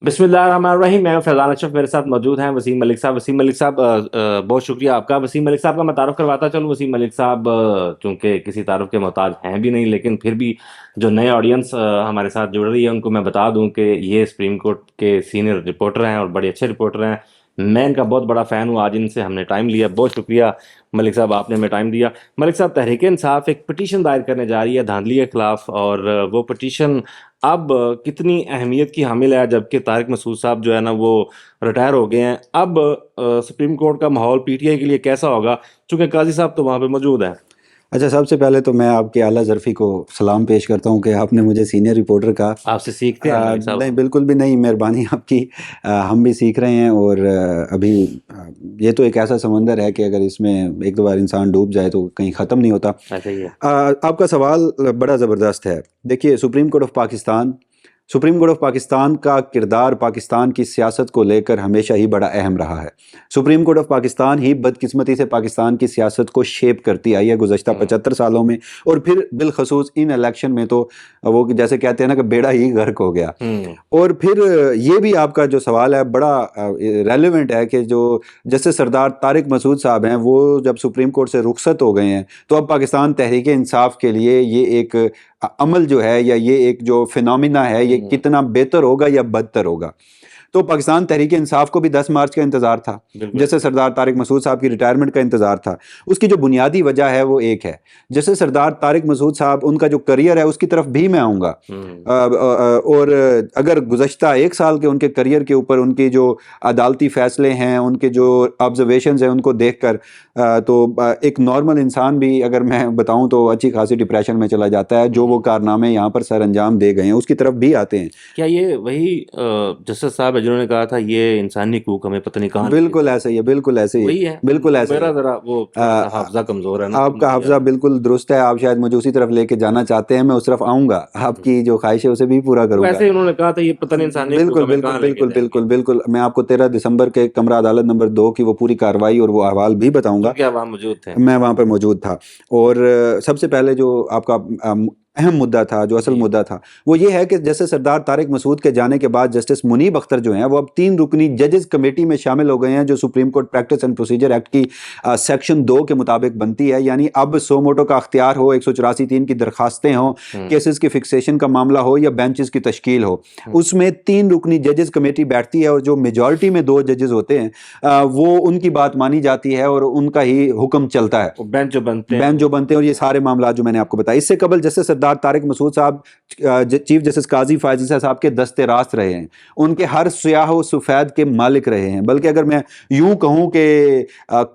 بسم اللہ الرحمن الرحیم. میں فیضان اشرف، میرے ساتھ موجود ہیں وسیم ملک صاحب. وسیم ملک صاحب بہت شکریہ آپ کا. وسیم ملک صاحب کا میں تعارف کرواتا چلوں. وسیم ملک صاحب چونکہ کسی تعارف کے محتاج ہیں بھی نہیں، لیکن پھر بھی جو نئے آڈینس ہمارے ساتھ جڑ رہی ہے ان کو میں بتا دوں کہ یہ سپریم کورٹ کے سینئر رپورٹر ہیں اور بڑے اچھے رپورٹر ہیں. میں ان کا بہت بڑا فین ہوں. آج ان سے ہم نے ٹائم لیا. بہت شکریہ ملک صاحب، آپ نے ہمیں ٹائم دیا. ملک صاحب، تحریک انصاف ایک پٹیشن دائر کرنے جا رہی ہے دھاندلی کے خلاف، اور وہ پٹیشن اب کتنی اہمیت کی حامل ہے جبکہ طارق مسعود صاحب جو ہے نا وہ ریٹائر ہو گئے ہیں. اب سپریم کورٹ کا ماحول پی ٹی آئی کے لیے کیسا ہوگا، چونکہ قاضی صاحب تو وہاں پہ موجود ہیں. اچھا، سب سے پہلے تو میں آپ کے اعلیٰ ظرفی کو سلام پیش کرتا ہوں کہ آپ نے مجھے سینئر رپورٹر کہا. آپ سے سیکھتے ہیں ملک صاحب. نہیں، بالکل بھی نہیں، مہربانی آپ کی. ہم بھی سیکھ رہے ہیں، اور ابھی یہ تو ایک ایسا سمندر ہے کہ اگر اس میں ایک دو بار انسان ڈوب جائے تو کہیں ختم نہیں ہوتا. ایسا ہی ہے. آپ کا سوال بڑا زبردست ہے. دیکھیے، سپریم کورٹ آف پاکستان کا کردار پاکستان کی سیاست کو لے کر ہمیشہ ہی بڑا اہم رہا ہے. سپریم کورٹ آف پاکستان ہی بدقسمتی سے پاکستان کی سیاست کو شیپ کرتی آئی ہے گزشتہ 75 سالوں میں، اور پھر بالخصوص ان الیکشن میں تو وہ جیسے کہتے ہیں نا کہ بیڑا ہی غرق ہو گیا. اور پھر یہ بھی آپ کا جو سوال ہے بڑا ریلیونٹ ہے کہ جو جسٹس سردار طارق مسعود صاحب ہیں وہ جب سپریم کورٹ سے رخصت ہو گئے ہیں تو اب پاکستان تحریک انصاف کے لیے یہ ایک عمل جو ہے یا یہ ایک جو فینومینا ہے یہ کتنا بہتر ہوگا یا بدتر ہوگا. تو پاکستان تحریک انصاف کو بھی 10 مارچ کا انتظار تھا، جیسے سردار طارق مسعود صاحب کی ریٹائرمنٹ کا انتظار تھا. اس کی جو بنیادی وجہ ہے وہ ایک ہے، جیسے سردار طارق مسعود صاحب ان کا جو کریئر ہے اس کی طرف بھی میں آؤں گا. اور اگر گزشتہ 1 سال کے ان کے کریئر کے اوپر ان کے جو عدالتی فیصلے ہیں، ان کے جو آبزرویشنز ہیں، ان کو دیکھ کر تو ایک نارمل انسان بھی اگر میں بتاؤں تو اچھی خاصی ڈپریشن میں چلا جاتا ہے. جو وہ کارنامے یہاں پر سر انجام دے گئے ہیں اس کی طرف بھی آتے ہیں. کیا یہ وہی جسٹس صاحب جنہوں نے کہا تھا یہ انسانی حقوق ہمیں پتہ نہیں کہاں؟ بالکل ایسے ہی ہے، بالکل ایسے ہی ہے، بالکل ایسے. میرا ذرا وہ حافظہ کمزور ہے نا. آپ کا حافظہ بالکل درست ہے، آپ شاید مجھے اسی طرف لے کے جانا چاہتے ہیں. میں اس طرف آؤں گا، آپ کی جو خواہش ہے اسے بھی پورا کروں گا. ویسے انہوں نے کہا تھا یہ پتہ نہیں انسانی حقوق ہمیں کہاں لے کے جائیں گے. بالکل. میں آپ کو 13 دسمبر کے کمرہ عدالت نمبر 2 کی وہ پوری کارروائی اور وہ احوال بھی بتاؤں گا. کیا وہاں موجود تھے؟ میں وہاں پر موجود تھا. اور سب سے پہلے جو آپ کا اہم مدعا تھا، جو اصل مدعا تھا، وہ یہ ہے کہ جیسے سردار طارق مسعود کے جانے کے بعد جسٹس منیب اختر جو ہیں وہ اب 3 رکنی ججز کمیٹی میں شامل ہو گئے ہیں، جو supreme court practice and procedure act کی سیکشن 2 کے مطابق بنتی ہے. یعنی اب سو موٹو کا اختیار ہو، 184(3) کی درخواستیں ہوں، کیسز کی فکسیشن کا معاملہ ہو یا بینچز کی تشکیل ہو، اس میں 3 رکنی ججز کمیٹی بیٹھتی ہے، اور جو میجورٹی میں 2 ججز ہوتے ہیں وہ ان کی بات مانی جاتی ہے اور ان کا ہی حکم چلتا ہے. بینچ جو بنتے ہیں اور یہ سارے معاملات جو میں نے آپ کو بتایا. اس سے قبل جیسے سردار طارق مسعود صاحب چیف جسٹس قاضی فائز عیسیٰ صاحب کے دستے راست رہے ہیں، ان کے ہر سیاہ و سفید کے مالک رہے ہیں. بلکہ اگر میں یوں کہوں کہ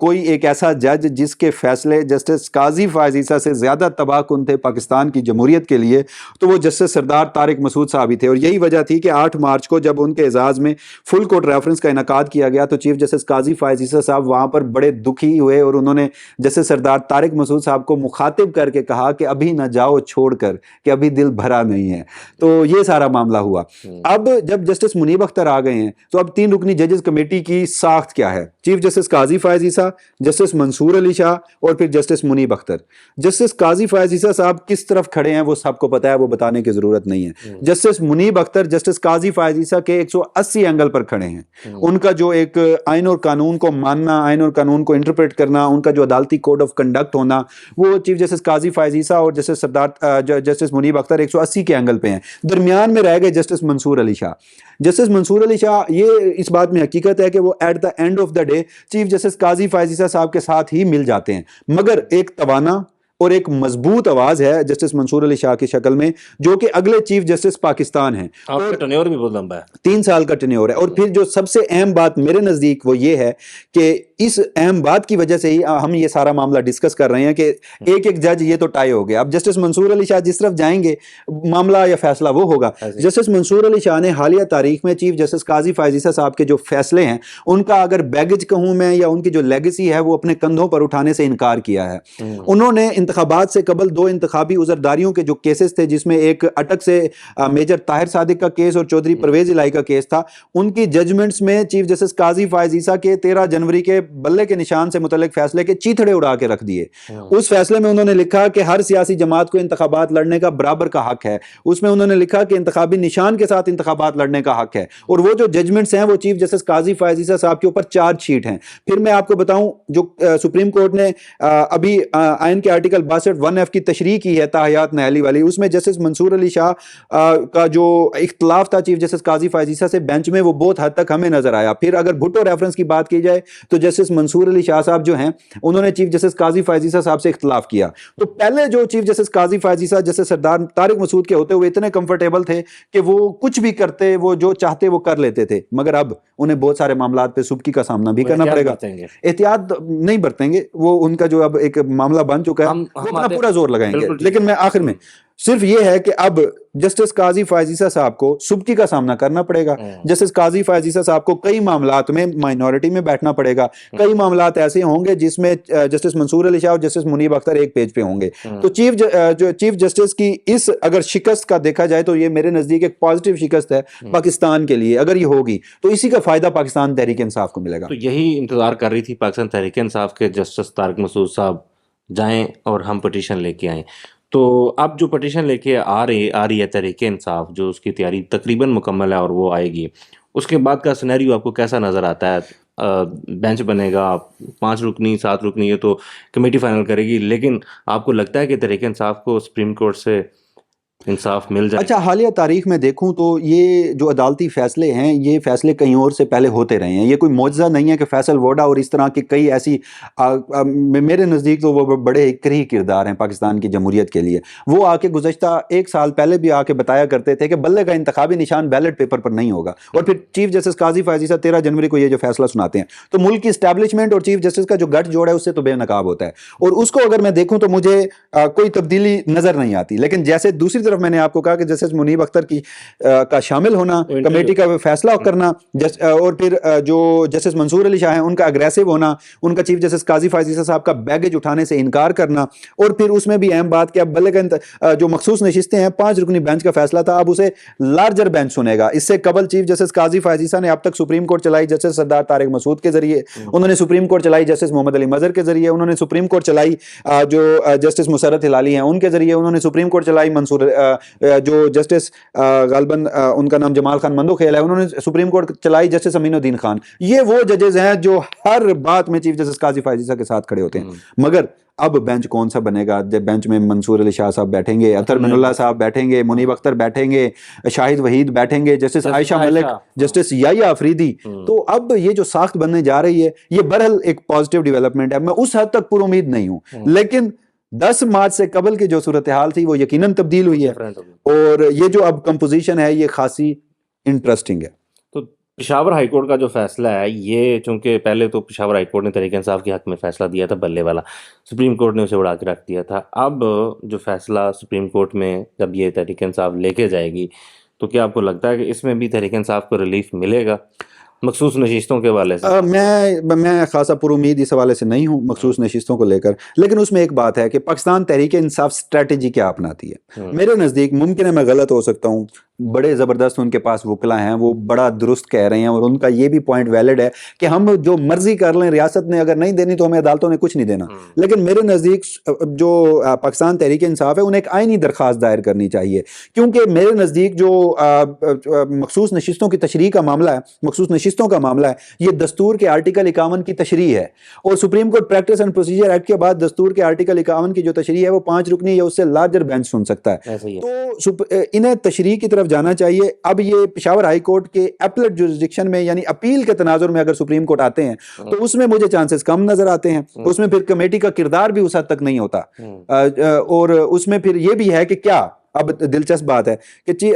کوئی ایک ایسا جج جس کے فیصلے جسٹس قاضی فائز عیسیٰ سے زیادہ تباہ کن تھے پاکستان کی جمہوریت کے لیے، تو وہ جسٹس سردار طارق مسعود صاحب ہی تھے. اور یہی وجہ تھی کہ 8 مارچ کو جب ان کے اعزاز میں فل کورٹ ریفرنس کا انعقاد کیا گیا تو چیف جسٹس قاضی فائز عیسیٰ صاحب وہاں پر بڑے دکھی ہوئے، اور انہوں نے جسٹس سردار طارق مسعود صاحب کو مخاطب کر کے کہا کہ ابھی نہ جاؤ چھوڑ کر، کہ ابھی دل بھرا نہیں ہے. تو یہ سارا معاملہ ہوا. اب جب جسٹس منیب اختر آ گئے ہیں تو اب 3 رکنی ججز کمیٹی کی ساخت کیا ہے؟ چیف جسٹس قاضی فائز عیسیٰ، جسٹس منصور علی شاہ اور پھر جسٹس منیب اختر. جسٹس قاضی فائز عیسیٰ صاحب کس طرف کھڑے ہیں وہ سب کو پتہ ہے، وہ بتانے کی ضرورت نہیں ہے. جسٹس منیب اختر جسٹس قاضی فائز عیسیٰ کے 180 اینگل پر کھڑے ہیں. ان کا جو ایک آئین اور قانون کو ماننا، آئین اور قانون کو انٹرپریٹ کرنا، ان کا جو عدالتی کوڈ آف کنڈکٹ ہونا، وہ چیف جسٹس قاضی فائز عیسیٰ اور جسٹس منیب اختر 180 کے اینگل پہ ہیں. درمیان میں رہ گئے جسٹس منصور علی شاہ. جسٹس منصور علی شاہ، یہ اس بات میں حقیقت ہے کہ وہ at the end of the day chief justice Qazi Faez عیسیٰ صاحب کے ساتھ ہی مل جاتے ہیں، مگر ایک توانا اور ایک مضبوط آواز ہے جسٹس منصور علی شاہ کی شکل میں، جو کہ اگلے چیف جسٹس پاکستان ہیں. آپ کا ٹینیور بھی بہت لمبا ہے، 3 سال کا ٹینیور ہے. اور پھر جو سب سے اہم بات میرے نزدیک وہ یہ ہے کہ اس اہم بات کی وجہ سے ہی ہم یہ سارا معاملہ ڈسکس کر رہے ہیں کہ ایک جج یہ تو ٹائی ہو گیا. اب جسٹس منصور علی شاہ جس طرف جائیں گے معاملہ یا فیصلہ وہ ہوگا. جسٹس منصور علی شاہ نے حالیہ تاریخ میں چیف جسٹس قاضی فائز عیسیٰ صاحب کے جو فیصلے ہیں ان کا اگر بیگج کہوں میں یا ان کی جو لیگیسی ہے وہ اپنے کندھوں پر اٹھانے سے انکار کیا ہے. انہوں نے انتخابات سے قبل 2 انتخابی عذرداریوں کے جو کیسز تھے، جس میں ایک اٹک سے میجر طاہر صادق کا کیس اور چودھری پرویز الہی کا کیس تھا، ان کی ججمنٹس میں چیف جسٹس قاضی فائز عیسیٰ کے 13 جنوری کے بلے کے نشان سے متعلق فیصلے کے چیتھڑے اڑا کے رکھ دیے۔ اس فیصلے میں انہوں نے لکھا کہ ہر سیاسی جماعت کو انتخابات لڑنے کا برابر کا حق ہے، اس میں انہوں نے لکھا کہ انتخابی نشان کے ساتھ انتخابات لڑنے کا حق ہے، اور وہ جو ججمنٹس ہیں وہ چیف جسٹس قاضی فائز عیسیٰ صاحب کے اوپر چارج شیٹ ہیں۔ پھر میں آپ کو بتاؤں جو سپریم کورٹ نے ابھی آئین کے آرٹیکل 62(1)(f) کی تشریح کی ہے تاحیات نہلی والی، اس میں جسٹس منصور علی شاہ کا جو اختلاف تھا چیف جسٹس قاضی فائز عیسیٰ سے بینچ میں، وہ بہت حد تک ہمیں نظر آیا۔ پھر اگر بھٹو ریفرنس کی بات کی جائے تو جسٹس منصور علی شاہ صاحب جو ہیں انہوں نے چیف جسٹس قاضی فائز عیسیٰ صاحب سے اختلاف کیا۔ تو پہلے جو چیف جسٹس قاضی فائز عیسیٰ جیسے سردار طارق مسعود کے ہوتے ہوئے اتنے کمفرٹیبل تھے کہ وہ کچھ بھی کرتے، وہ جو چاہتے وہ کر لیتے تھے، مگر اب انہیں بہت سارے معاملات پہ سبکی کا سامنا بھی کرنا پڑے گا۔ احتیاط نہیں برتیں گے، وہ ان کا جو اب ایک معاملہ بن چکا ہے وہ اپنا پورا زور لگائیں گے۔ لیکن میں آخر میں صرف یہ ہے کہ اب جسٹس قاضی فائز عیسیٰ صاحب کو سبکی کا سامنا کرنا پڑے گا۔ جسٹس قاضی فائز عیسیٰ صاحب کو کئی معاملات میں مائنورٹی میں بیٹھنا پڑے گا، کئی معاملات ایسے ہوں گے جس میں جسٹس منصور علی شاہ اور جسٹس منیب اختر ایک پیج پہ ہوں گے۔ تو چیف جسٹس کی اس اگر شکست کا دیکھا جائے تو یہ میرے نزدیک ایک پازیٹیو شکست ہے پاکستان کے لیے، اگر یہ ہوگی تو اسی کا فائدہ پاکستان تحریک انصاف کو ملے گا۔ تو یہی انتظار کر رہی تھی پاکستان تحریک انصاف کے جسٹس طارق مسعود صاحب جائیں اور ہم پٹیشن لے کے آئیں۔ تو اب جو پٹیشن لے کے آ رہی ہے تحریک انصاف، جو اس کی تیاری تقریباً مکمل ہے اور وہ آئے گی، اس کے بعد کا سینیریو آپ کو کیسا نظر آتا ہے؟ بینچ بنے گا 5 رکنی 7 رکنی، یہ تو کمیٹی فائنل کرے گی، لیکن آپ کو لگتا ہے کہ تحریک انصاف کو سپریم کورٹ سے انصاف مل جائے؟ اچھا، حالیہ تاریخ میں دیکھوں تو یہ جو عدالتی فیصلے ہیں، یہ فیصلے کہیں اور سے پہلے ہوتے رہے ہیں، یہ کوئی معجزہ نہیں ہے کہ فیصل ووڈا اور اس طرح کے کئی ایسی میرے نزدیک تو وہ بڑے کری کردار ہیں پاکستان کی جمہوریت کے لیے۔ وہ آ کے گزشتہ 1 سال پہلے بھی آ کے بتایا کرتے تھے کہ بلے کا انتخابی نشان بیلٹ پیپر پر نہیں ہوگا، اور پھر چیف جسٹس قاضی فائز عیسیٰ 13 جنوری کو یہ جو فیصلہ سناتے ہیں، تو ملک کی اسٹیبلشمنٹ اور چیف جسٹس کا جو گٹھ جوڑ ہے اس سے تو بے نقاب ہوتا ہے، اور اس کو اگر میں دیکھوں تو مجھے کوئی تبدیلی نظر نہیں آتی۔ لیکن جیسے دوسری طرف میں نے آپ کو کہا کہ جسٹس منیب اختر کا شامل ہونا، کمیٹی کا فیصلہ کرنا، اور پھر جو جسٹس منصور علی شاہ ہیں ان کا اگریسو ہونا، ان کا چیف جسٹس قاضی فائز عیسیٰ صاحب کا بیگیج اٹھانے سے انکار کرنا، اور پھر اس میں بھی اہم بات کہ اب بلے کا جو مخصوص نشستیں ہیں 5 رکنی بینچ کا فیصلہ تھا، اب اسے لارجر بینچ سنے گا۔ اس سے قبل چیف جسٹس قاضی فائز عیسیٰ نے اب تک سپریم کورٹ چلائی جسٹس سردار طارق مسعود کے ذریعے، انہوں نے سپریم کورٹ چلائی جسٹس محمد علی مظہر کے ذریعے، انہوں نے سپریم کورٹ چلائی جو جسٹس مسرت ہلالی ہیں ان کے ذریعے، انہوں نے سپریم کورٹ چلائی جو جسٹس غالباً ان کا نام جمال خان مندوخیل ہے، انہوں نے سپریم کورٹ چلائی جسٹس امین الدین خان۔ یہ وہ ججز ہیں جو ہر بات میں چیف جسٹس قاضی فائز عیسیٰ کے ساتھ کھڑے ہوتے ہیں۔ مگر اب بینچ کون سا بنے گا؟ جب بینچ میں منصور علی شاہ صاحب بیٹھیں گے، اطہر من اللہ صاحب بیٹھیں گے، منیب اختر بیٹھیں گے، شاہد وحید بیٹھیں گے، جسٹس عائشہ ملک، جسٹس یحییٰ آفریدی۔ تو اب یہ جو ساخت بننے جا رہی ہے یہ بہرحال ایک پازیٹیو ڈیولپمنٹ ہے۔ میں اس حد تک پر امید نہیں ہوں، لیکن 10 مارچ سے قبل کی جو صورتحال تھی وہ یقیناً تبدیل ہوئی ہے، اور یہ جو اب کمپوزیشن ہے یہ خاصی انٹرسٹنگ ہے۔ تو پشاور ہائی کورٹ کا جو فیصلہ ہے یہ، چونکہ پہلے تو پشاور ہائی کورٹ نے تحریک انصاف کے حق میں فیصلہ دیا تھا بلے والا، سپریم کورٹ نے اسے اڑا کے رکھ دیا تھا، اب جو فیصلہ سپریم کورٹ میں جب یہ تحریک انصاف لے کے جائے گی تو کیا آپ کو لگتا ہے کہ اس میں بھی تحریک انصاف کو ریلیف ملے گا مخصوص نشستوں کے حوالے سے؟ میں خاصا پر امید اس حوالے سے نہیں ہوں مخصوص نشستوں کو لے کر، لیکن اس میں ایک بات ہے کہ پاکستان تحریک انصاف اسٹریٹجی کیا اپناتی ہے۔ میرے نزدیک ممکن ہے میں غلط ہو سکتا ہوں، بڑے زبردست ان کے پاس وکلا ہیں، وہ بڑا درست کہہ رہے ہیں، اور ان کا یہ بھی پوائنٹ ویلڈ ہے کہ ہم جو مرضی کر لیں، ریاست نے اگر نہیں دینی تو ہمیں عدالتوں نے کچھ نہیں دینا۔ لیکن میرے نزدیک جو پاکستان تحریک انصاف ہے انہیں ایک آئینی درخواست دائر کرنی چاہیے، کیونکہ میرے نزدیک جو مخصوص نشستوں کی تشریح کا معاملہ ہے، مخصوص نشستوں کا معاملہ ہے، یہ دستور کے آرٹیکل 51 کی تشریح ہے، اور supreme court practice and procedure act کے بعد دستور کے آرٹیکل 51 کی جو تشریح ہے وہ 5 رکنی یا اس سے لارجر بینچ سن سکتا ہے۔ تو انہیں تشریح کی طرف جانا چاہیے۔ اب یہ پشاور ہائی کورٹ کے ایپلیٹ جورسڈکشن میں یعنی اپیل کے تناظر میں اگر سپریم کورٹ آتے ہیں تو اس میں مجھے چانسز کم نظر آتے ہیں، اس میں پھر کمیٹی کا کردار بھی اس حد تک نہیں ہوتا، اور اس میں پھر یہ بھی ہے کہ کیا اب دلچسپ بات ہے کہ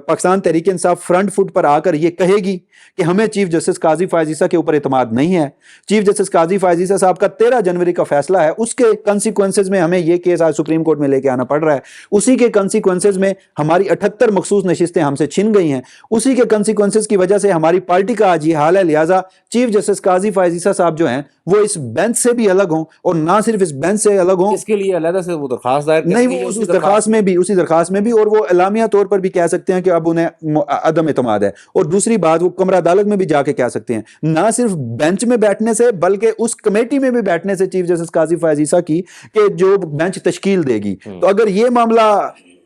پاکستان تحریک انصاف فرنٹ فٹ پر آ کر یہ کہے گی کہ ہمیں چیف جسٹس قاضی فائز عیسیٰ کے اوپر اعتماد نہیں ہے، چیف جسٹس قاضی فائز عیسیٰ صاحب کا 13 جنوری کا فیصلہ ہے، اس کے کنسیکوینسز میں ہمیں یہ کیس آج سپریم کورٹ میں لے کے آنا پڑ رہا ہے، اسی کے کنسیکوینسز میں ہماری 78 مخصوص نشستیں ہم سے چھن گئی ہیں، اسی کے کنسیکوینسز کی وجہ سے ہماری پارٹی کا آج یہ حال ہے، لہٰذا چیف جسٹس قاضی فائز عیسیٰ صاحب جو ہیں وہ اس بینچ سے بھی الگ ہوں, اور نہ صرف اس بینچ سے الگ ہوں, اس کے لیے علیحدہ سے وہ درخواست دائر کریں نہیں گے وہ یا اس اسی درخواست درخواست میں بھی, اور وہ اعلامیہ طور پر بھی کہہ سکتے ہیں کہ اب انہیں عدم اعتماد ہے. اور دوسری بات, وہ کمرہ عدالت میں بھی جا کے کہہ سکتے ہیں, نہ صرف بینچ میں بیٹھنے سے بلکہ اس کمیٹی میں بھی بیٹھنے سے چیف جسٹس قاضی فائز عیسیٰ کی, کہ جو بینچ تشکیل دے گی. تو اگر یہ معاملہ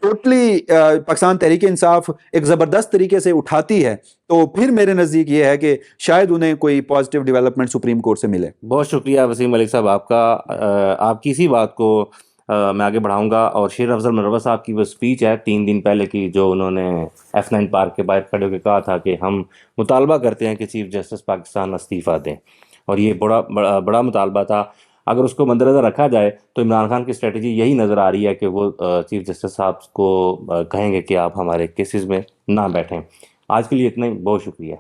ٹوٹلی پاکستان تحریک انصاف ایک زبردست طریقے سے اٹھاتی ہے, تو پھر میرے نزدیک یہ ہے کہ شاید انہیں کوئی پازیٹیو ڈیولپمنٹ سپریم کورٹ سے ملے. بہت شکریہ وسیم ملک صاحب آپ کا. آپ کی اسی بات کو میں آگے بڑھاؤں گا, اور شیر افضل منور صاحب کی وہ اسپیچ ہے 3 دن پہلے کی, جو انہوں نے F9 پارک کے باہر کھڑے ہو کے کہا تھا کہ ہم مطالبہ کرتے ہیں کہ چیف جسٹس پاکستان استعفیٰ دیں, اور یہ بڑا مطالبہ تھا. اگر اس کو مد نظر رکھا جائے تو عمران خان کی اسٹریٹجی یہی نظر آ رہی ہے کہ وہ چیف جسٹس صاحب کو کہیں گے کہ آپ ہمارے کیسز میں نہ بیٹھیں. آج کے لیے اتنا ہی, بہت شکریہ.